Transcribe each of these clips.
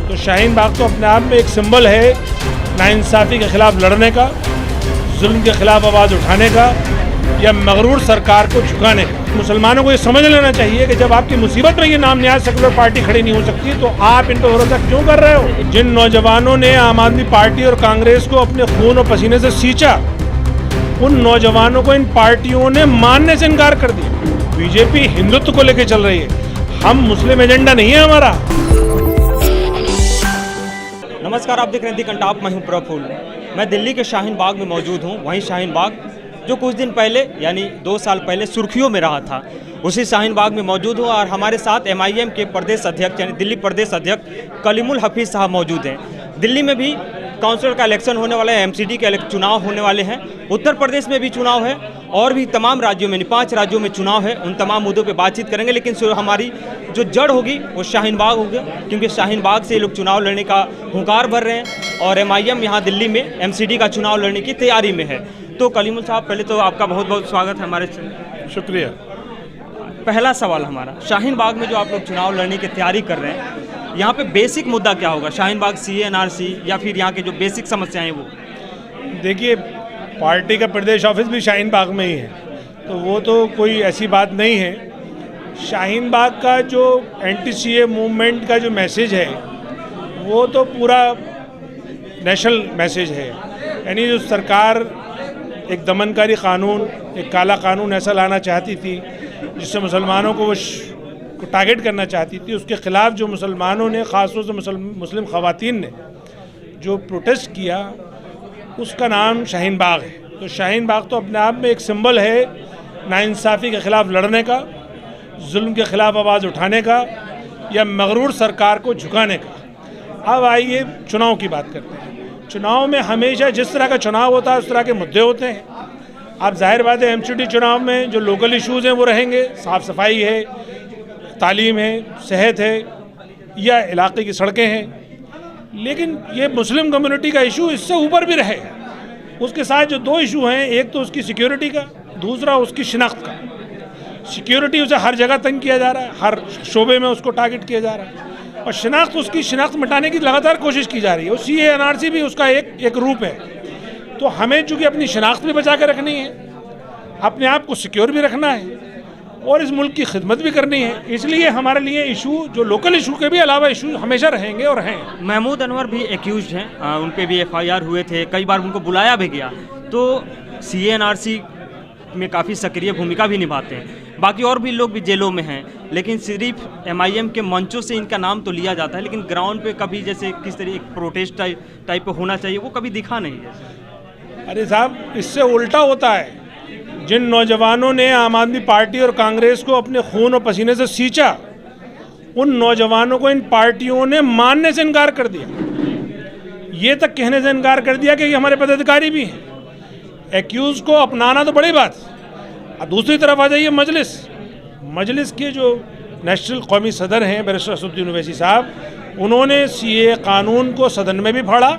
तो शाहीन बाग तो अपने आप में एक सिंबल है नाइंसाफ़ी के ख़िलाफ़ लड़ने का, जुल्म के ख़िलाफ़ आवाज़ उठाने का या मगरूर सरकार को झुकाने का। मुसलमानों को ये समझ लेना चाहिए कि जब आपकी मुसीबत में ये नाम नियाज़ सेकुलर पार्टी खड़ी नहीं हो सकती तो आप इन पर भरोसा क्यों कर रहे हो। जिन नौजवानों ने आम आदमी पार्टी और कांग्रेस को अपने खून और पसीने से सींचा, उन नौजवानों को इन पार्टियों ने मानने से इनकार कर दिया। बीजेपी हिंदुत्व को लेकर चल रही है, हम मुस्लिम एजेंडा नहीं है हमारा। नमस्कार, आप देख रहे हैं दी कंटाप, मैं हूं प्रफुल्ल। मैं दिल्ली के शाहीन बाग में मौजूद हूं। वहीं शाहीन बाग जो कुछ दिन पहले यानी 2 साल पहले सुर्खियों में रहा था, उसी शाहीन बाग में मौजूद हूं और हमारे साथ MIM के प्रदेश अध्यक्ष यानी दिल्ली प्रदेश अध्यक्ष कलीमुल हफीज़ साहब मौजूद हैं। दिल्ली में भी काउंसिलर का इलेक्शन होने वाला है, MCD के चुनाव होने वाले हैं, उत्तर प्रदेश में भी चुनाव है और भी तमाम राज्यों में 5 राज्यों में चुनाव है। उन तमाम मुद्दों पे बातचीत करेंगे, लेकिन हमारी जो जड़ होगी वो शाहीन बाग होगी, क्योंकि शाहीन बाग से ये लोग चुनाव लड़ने का हुंकार भर रहे हैं और MIM यहाँ दिल्ली में MCD का चुनाव लड़ने की तैयारी में है। तो कलीमुल साहब, पहले तो आपका बहुत बहुत स्वागत है हमारे। शुक्रिया। पहला सवाल हमारा, शाहीन बाग में जो आप लोग चुनाव लड़ने की तैयारी कर रहे हैं, यहाँ पे बेसिक मुद्दा क्या होगा? शाहीन बाग CA NRC या फिर यहाँ के जो बेसिक समस्याएं वो? देखिए, पार्टी का प्रदेश ऑफिस भी शाहीन बाग में ही है, तो वो तो कोई ऐसी बात नहीं है। शाहीन बाग का जो anti-CA मूवमेंट का जो मैसेज है वो तो पूरा नेशनल मैसेज है। यानी जो सरकार एक दमनकारी कानून, एक काला कानून ऐसा लाना चाहती थी जिससे मुसलमानों को वो टारगेट करना चाहती थी, उसके ख़िलाफ़ जो मुसलमानों ने, ख़ासतौर से मुस्लिम ख़वातीन ने जो प्रोटेस्ट किया, उसका नाम शाहीन बाग है। तो शाहीन बाग तो अपने आप में एक सिंबल है नाइंसाफ़ी के ख़िलाफ़ लड़ने का, जुल्म के ख़िलाफ़ आवाज़ उठाने का या मगरूर सरकार को झुकाने का। अब आइए चुनाव की बात करते हैं। चुनाव में हमेशा जिस तरह का चुनाव होता है उस तरह के मुद्दे होते हैं। अब जाहिर बात है MCD चुनाव में जो लोकल इश्यूज़ हैं वो रहेंगे, साफ़ सफाई है, तालीम है, सेहत है या इलाके की सड़कें हैं। लेकिन ये मुस्लिम कम्युनिटी का इशू इससे ऊपर भी रहे। उसके साथ जो 2 इशू हैं, एक तो उसकी सिक्योरिटी का, दूसरा उसकी शिनाख्त का। सिक्योरिटी उसे हर जगह तंग किया जा रहा है, हर शोबे में उसको टारगेट किया जा रहा है, और शिनाख्त, उसकी शिनाख्त मिटाने की लगातार कोशिश की जा रही है। और CA NRC भी उसका एक रूप है। तो हमें चूँकि अपनी शिनाख्त भी बचा कर रखनी है, अपने आप को सिक्योर भी रखना है और इस मुल्क की खिदमत भी करनी है, इसलिए हमारे लिए इशू जो लोकल इशू के भी अलावा इशू हमेशा रहेंगे और हैं। महमूद अनवर भी एक्यूज हैं, उन पे भी FIR हुए थे, कई बार उनको बुलाया भी गया। तो CA NRC में काफ़ी सक्रिय भूमिका भी निभाते हैं, बाकी और भी लोग भी जेलों में हैं, लेकिन सिर्फ MIM के मंचों से इनका नाम तो लिया जाता है, लेकिन ग्राउंड पे कभी जैसे किस तरह एक प्रोटेस्ट टाइप पे होना चाहिए वो कभी दिखा नहीं है। अरे साहब, इससे उल्टा होता है। जिन नौजवानों ने आम आदमी पार्टी और कांग्रेस को अपने खून और पसीने से सींचा, उन नौजवानों को इन पार्टियों ने मानने से इनकार कर दिया। ये तक कहने से इनकार कर दिया कि ये हमारे पदाधिकारी भी हैं। एक्यूज़ को अपनाना तो बड़ी बात। दूसरी तरफ आ जाइए मजलिस के जो नेशनल कौमी सदर हैं बैरिस्टर असदुद्दीन ओवैसी साहब, उन्होंने CA कानून को सदन में भी पढ़ा,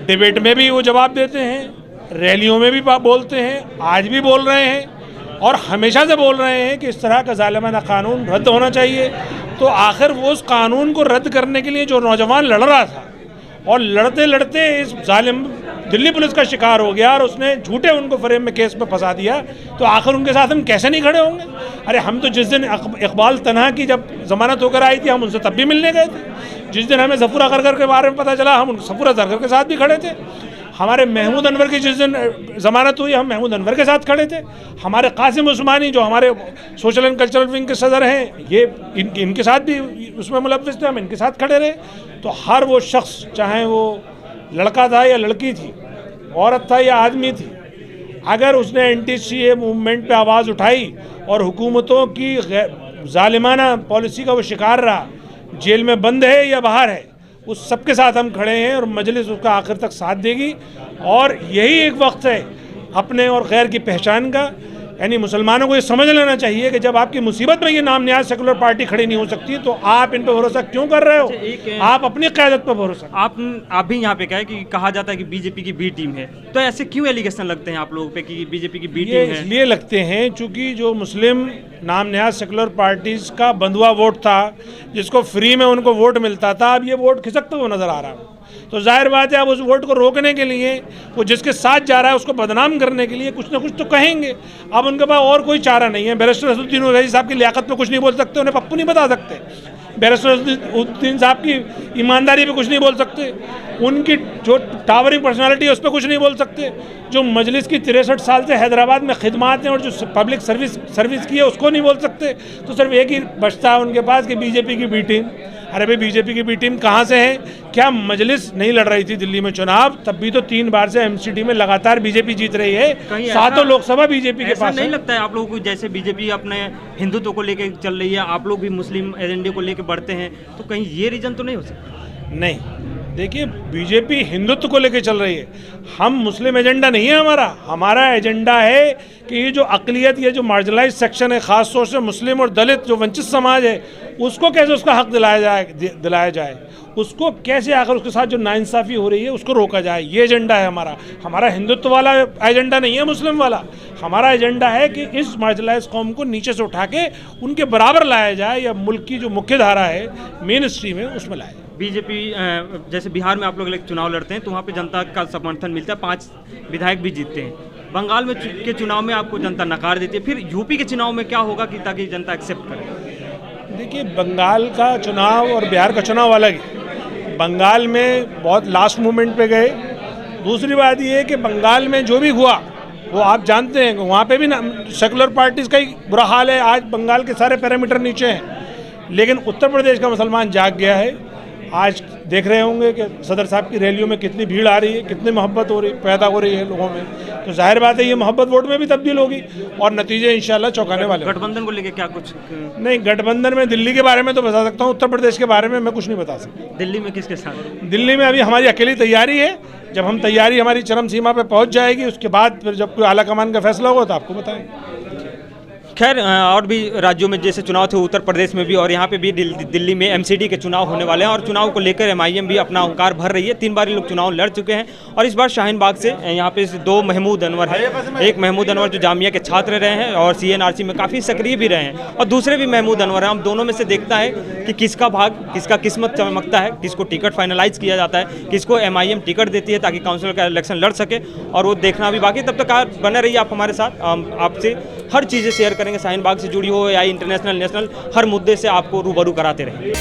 डिबेट में भी वो जवाब देते हैं, रैलियों में भी बोलते हैं, आज भी बोल रहे हैं और हमेशा से बोल रहे हैं कि इस तरह का ज़ालिमाना कानून रद्द होना चाहिए। तो आखिर वो उस कानून को रद्द करने के लिए जो नौजवान लड़ रहा था और लड़ते लड़ते इस जालिम दिल्ली पुलिस का शिकार हो गया और उसने झूठे उनको फ्रेम में केस में फंसा दिया, तो आखिर उनके साथ हम कैसे नहीं खड़े होंगे। अरे हम तो जिस दिन इकबाल तन्हा की जब ज़मानत होकर आई थी, हम उनसे तब भी मिलने गए थे। जिस दिन हमें ज़फूरा करकर के बारे में पता चला, हम ज़फूरा ज़रगर के साथ भी खड़े थे। हमारे महमूद अनवर की जिस दिन ज़मानत हुई, हम महमूद अनवर के साथ खड़े थे। हमारे कासिम उस्मानी जो हमारे सोशल एंड कल्चरल विंग के सदर हैं, ये इनके साथ भी उसमें मुलव्विस थे, हम इनके साथ खड़े रहे। तो हर वो शख्स, चाहे वो लड़का था या लड़की थी, औरत था या आदमी थी, अगर उसने anti-CA मूवमेंट पे आवाज़ उठाई और हुकूमतों की ज़ालिमाना पॉलिसी का वो शिकार रहा, जेल में बंद है या बाहर है, उस सब के साथ हम खड़े हैं और मजलिस उसका आखिर तक साथ देगी। और यही एक वक्त है अपने और गैर की पहचान का। यानी मुसलमानों को ये समझ लेना चाहिए कि जब आपकी मुसीबत में ये नाम नियाज सेकुलर पार्टी खड़ी नहीं हो सकती तो आप इन पर भरोसा क्यों कर रहे हो? आप अपनी क़यादत पर भरोसा। आप भी यहाँ पे कहा जाता है कि बीजेपी की बी टीम है, तो ऐसे क्यों एलिगेशन लगते हैं आप लोगों पे कि बीजेपी की बी टीम है? इसलिए लगते हैं चूँकि जो मुस्लिम नाम नियाज सेकुलर पार्टीज़ का बंधुआ वोट था, जिसको फ्री में उनको वोट मिलता था, अब ये वोट खिसकता हुआ नज़र आ रहा है। तो जाहिर बात है अब उस वोट को रोकने के लिए, वो जिसके साथ जा रहा है उसको बदनाम करने के लिए कुछ ना कुछ तो कहेंगे। अब उनके पास और कोई चारा नहीं है। बैरिस्टर असदुद्दीन ओवैसी साहब की लियाकत पे कुछ नहीं बोल सकते, उन्हें पप्पू नहीं बता सकते। बैरिस्टर असदुद्दीन साहब की ईमानदारी पे कुछ नहीं बोल सकते, उनकी जो टावरिंग पर्सनालिटी है उस पर कुछ नहीं बोल सकते। जो मजलिस की 63 साल से हैदराबाद में खिदमात हैं और जो पब्लिक सर्विस की है उसको नहीं बोल सकते। तो सिर्फ एक ही बचता है उनके पास कि बीजेपी की बी टीम। अरे भाई, बीजेपी की बी टीम कहाँ से है? क्या मजलिस नहीं लड़ रही थी दिल्ली में चुनाव? तब भी तो 3 बार से एमसीडी में लगातार बीजेपी जीत रही है। 7 लोकसभा बीजेपी के पास। नहीं लगता है आप लोगों को जैसे बीजेपी अपने हिंदुत्व को लेकर चल रही है, आप लोग भी मुस्लिम एजेंडे को लेकर बढ़ते हैं, तो कहीं ये रीजन तो नहीं हो सकता? नहीं, देखिए, बीजेपी हिंदुत्व को लेकर चल रही है। हम मुस्लिम एजेंडा नहीं है हमारा एजेंडा है कि ये जो अक़लियत, ये जो मार्जिनलाइज सेक्शन है, ख़ास तौर से मुस्लिम और दलित जो वंचित समाज है, उसको कैसे उसका हक दिलाया जाए, उसको कैसे आकर उसके साथ जो नाइंसाफ़ी हो रही है उसको रोका जाए। ये एजेंडा है हमारा हिंदुत्व वाला एजेंडा नहीं है मुस्लिम वाला। हमारा एजेंडा है कि इस मार्जिनलाइज कौम को नीचे से उठा के उनके बराबर लाया जाए, या मुल्क की जो मुख्य धारा है, मेन स्ट्रीम है, उसमें लाया जाए। बीजेपी जैसे बिहार में आप लोग चुनाव लड़ते हैं तो वहाँ पे जनता का समर्थन मिलता है, 5 विधायक भी जीतते हैं। बंगाल में के चुनाव में आपको जनता नकार देती है, फिर यूपी के चुनाव में क्या होगा कि ताकि जनता एक्सेप्ट करे? देखिए, बंगाल का चुनाव और बिहार का चुनाव अलग है। बंगाल में बहुत लास्ट मोमेंट पे गए। दूसरी बात ये है कि बंगाल में जो भी हुआ वो आप जानते हैं, वहाँ पे भी ना सेकुलर पार्टीज़ का ही बुरा हाल है। आज बंगाल के सारे पैरामीटर नीचे हैं, लेकिन उत्तर प्रदेश का मुसलमान जाग गया है। आज देख रहे होंगे कि सदर साहब की रैलियों में कितनी भीड़ आ रही है, कितनी मोहब्बत पैदा हो रही है लोगों में। तो जाहिर बात है ये मोहब्बत वोट में भी तब्दील होगी और नतीजे इंशाल्लाह चौंकाने वाले। गठबंधन को लेकर क्या कुछ नहीं, गठबंधन में दिल्ली के बारे में तो बता सकता हूँ, उत्तर प्रदेश के बारे में मैं कुछ नहीं बता सकता। दिल्ली में किसके साथ? दिल्ली में अभी हमारी अकेली तैयारी है। जब हम तैयारी हमारी चरम सीमा पर पहुँच जाएगी, उसके बाद फिर जब कोई आला कमान का फैसला होगा तो आपको बताएंगे। खैर, और भी राज्यों में जैसे चुनाव थे, उत्तर प्रदेश में भी और यहाँ पे भी दिल्ली में एमसीडी के चुनाव होने वाले हैं और चुनाव को लेकर एमआईएम भी अपना हुंकार भर रही है। 3 बार ये लोग चुनाव लड़ चुके हैं और इस बार शाहीन बाग से यहाँ पे 2 महमूद अनवर हैं। एक महमूद अनवर जो जामिया के छात्र रहे हैं और सीएनआरसी में काफ़ी सक्रिय भी रहे हैं, और दूसरे भी महमूद अनवर हैं। हम दोनों में से देखता है कि किसका भाग, किसका किस्मत चमकता है, किसको टिकट फाइनलाइज किया जाता है, किसको एमआईएम टिकट देती है ताकि काउंसिल का इलेक्शन लड़ सके, और वो देखना भी बाकी। तब तक बने रहिए आप हमारे साथ। आपसे हर चीज़ें शेयर करेंगे, शाहीन बाग से जुड़ी हो या इंटरनेशनल नेशनल, हर मुद्दे से आपको रूबरू कराते रहेंगे।